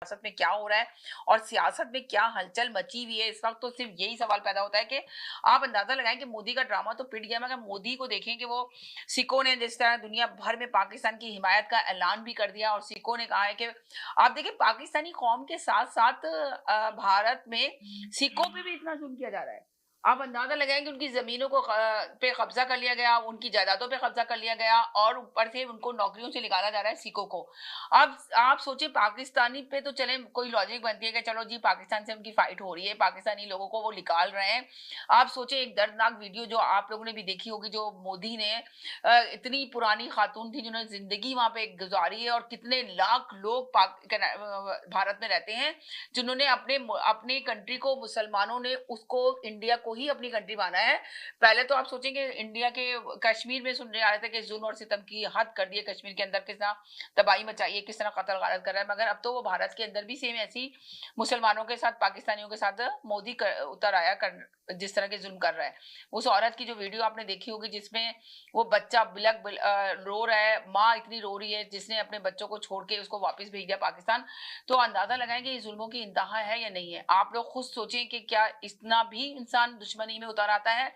सियासत में क्या हो रहा है और सियासत में क्या हलचल मची हुई है इस वक्त। तो सिर्फ यही सवाल पैदा होता है कि आप अंदाजा लगाएं कि मोदी का ड्रामा तो पिट गया, मगर मोदी को देखें कि वो सिखों ने जिस तरह दुनिया भर में पाकिस्तान की हिमायत का ऐलान भी कर दिया और सिखों ने कहा है कि आप देखिए पाकिस्तानी कौम के साथ साथ भारत में सिखों पे भी इतना जुल्म किया जा रहा है। आप अंदाजा लगाएं कि उनकी जमीनों को पे कब्जा कर लिया गया, उनकी जायदादों पे कब्जा कर लिया गया और ऊपर से उनको नौकरियों से निकाला जा रहा है सिखों को। अब आप सोचिए पाकिस्तानी पे तो चले कोई लॉजिक बनती है कि चलो जी पाकिस्तान से उनकी फाइट हो रही है, पाकिस्तानी लोगों को वो निकाल रहे हैं। आप सोचिए एक दर्दनाक वीडियो जो आप लोगों ने भी देखी होगी, जो मोदी ने इतनी पुरानी खातून थी जिन्होंने जिंदगी वहां पे गुजारी है और कितने लाख लोग भारत में रहते हैं जिन्होंने अपने अपने कंट्री को, मुसलमानों ने उसको इंडिया को ही अपनी कंट्री माना है। पहले तो आप सोचेंगे इंडिया के कश्मीर में सुन रहे आ रहे थे कि जुल्म और सितम की हद कर दी है, कश्मीर के अंदर किस तरह तबाही मचाई है, किस तरह कत्ल गारत कर रहा है, मगर अब तो वो भारत के अंदर भी सेम ऐसी मुसलमानों के साथ, पाकिस्तानियों के साथ मोदी उतर आया कर जिस तरह के जुल्म कर रहा है। उस औरत की जो वीडियो आपने देखी होगी जिसमें वो बच्चा रो रहा है, माँ इतनी रो रही है जिसने अपने बच्चों को छोड़ के उसको वापस भेज दिया पाकिस्तान। तो अंदाजा लगाएं कि ये जुल्मों की इंतहा है या नहीं है। आप लोग खुद सोचें कि क्या इतना भी इंसान दुश्मनी में उतर आता है।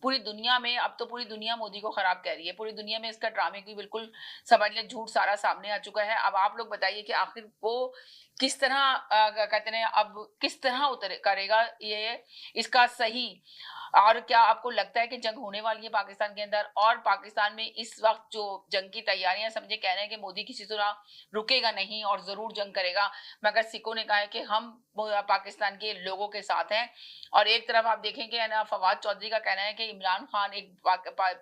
पूरी दुनिया में अब तो पूरी दुनिया मोदी को खराब कह रही है, पूरी दुनिया में इसका ड्रामे की बिल्कुल समझ लें झूठ सारा सामने आ चुका है। अब आप लोग बताइए कि आखिर वो किस तरह कहते हैं अब किस तरह उतर करेगा ये इसका सही। और क्या आपको लगता है कि जंग होने वाली है पाकिस्तान के अंदर? और पाकिस्तान में इस वक्त जो जंग की तैयारियां समझे कह रहे हैं कि मोदी किसी तरह रुकेगा नहीं और जरूर जंग करेगा, मगर सिखों ने कहा है कि हम पाकिस्तान के लोगों के साथ हैं। और एक तरफ आप देखेंगे है ना, फवाद चौधरी का कहना है कि इमरान खान एक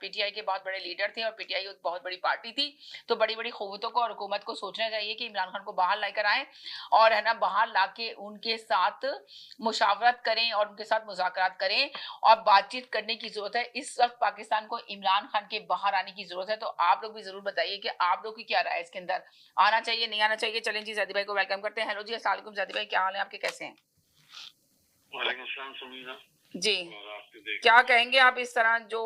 पीटीआई के बहुत बड़े लीडर थे और पीटीआई एक बहुत बड़ी पार्टी थी, तो बड़ी बड़ी कुव्वतों को और हुकूमत को सोचना चाहिए कि इमरान खान को बाहर लेकर आए और है ना बाहर लाके उनके साथ मुशावरत करें और उनके साथ मुज़ाकरात करें और बातचीत करने की जरूरत है। इस वक्त पाकिस्तान को इमरान खान के बाहर आने की जरूरत है। तो आप लोग भी जरूर बताइए कि आप लोग की क्या राय है इसके अंदर, आना चाहिए नहीं आना चाहिए। चलें जी जैदी भाई को वेलकम करते हैं। हेलो जी, अस्सलाम वालेकुम जैदी भाई, क्या हाल है आपके, कैसे हैं? वालेकुम सलाम समीना। जी, क्या कहेंगे आप इस तरह जो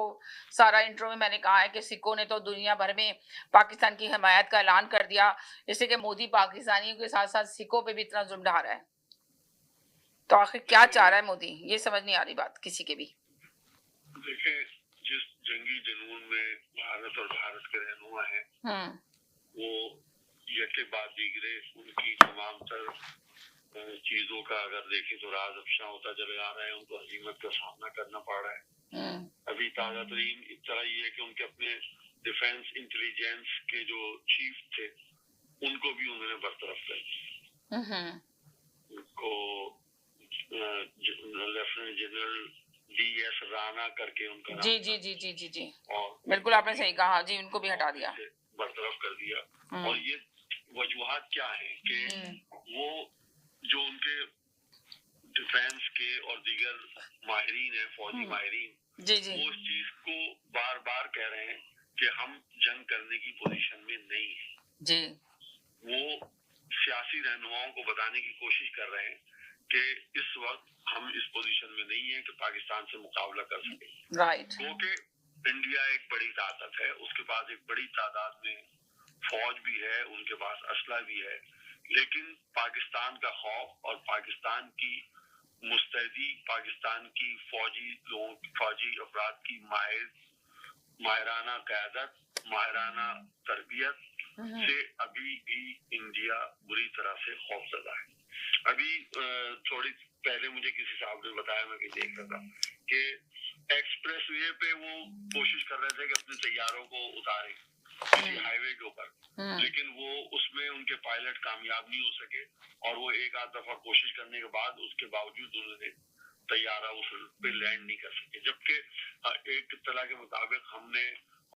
सारा इंट्रो में मैंने कहा है कि सिखों ने तो दुनिया भर में पाकिस्तान की हिमायत का ऐलान कर दिया, जैसे कि मोदी पाकिस्तानियों के साथ साथ सिखों पे भी इतना जुल्म ढा रहा है, तो आखिर क्या चाह रहा है मोदी, ये समझ नहीं आ रही बात किसी के भी। देखें, जिस जंगी जुनून में भारत और भारत के रहनुमा है वो यके बाद दीगरे उनकी तमाम तर चीजों का अगर देखें तो राज अफशा होता चले आ रहा है, उनको हजीमत का सामना करना पड़ रहा है। अभी ताजा तरीन इतना ये है कि उनके अपने डिफेंस इंटेलिजेंस के जो चीफ थे उनको भी उन्होंने बरतरफ कर दिया। उनको लेफ्टिनेंट जनरल DS राणा करके उनका नाम जी जी जी जी जी जी और बिल्कुल आपने सही कहा जी, उनको भी हटा दिया, बरतरफ कर दिया। और ये वजूहात क्या है कि वो जो उनके डिफेंस के और दीगर माहिरीन है, फौजी माहिरीन जी जी वो इस चीज को बार बार कह रहे हैं कि हम जंग करने की पोजीशन में नहीं है जी। वो सियासी रहनुमाओं को बताने की कोशिश कर रहे हैं कि इस वक्त हम इस पोजीशन में नहीं है कि पाकिस्तान से मुकाबला कर सके। राइट। क्योंकि इंडिया एक बड़ी ताकत है, उसके पास एक बड़ी तादाद में फौज भी है, उनके पास असला भी है, लेकिन पाकिस्तान का खौफ और पाकिस्तान की मुस्तैदी, पाकिस्तान की फौजी अफराद की माहिराना क़यादत, माहिराना तरबियत से अभी भी इंडिया बुरी तरह से खौफजदा है। अभी थोड़ी पहले मुझे किसी साहब ने बताया, मैं देख रहा था कि एक्सप्रेस वे पे वो कोशिश कर रहे थे कि अपने तैयारों को उतारें किसी हाईवे के ऊपर, लेकिन वो उसमें उनके पायलट कामयाब नहीं हो सके और वो एक आध दफा कोशिश करने के बाद उसके बावजूद उन्होंने तैयारा उस पे लैंड नहीं कर सके। जबकि एक इत्तला के मुताबिक हमने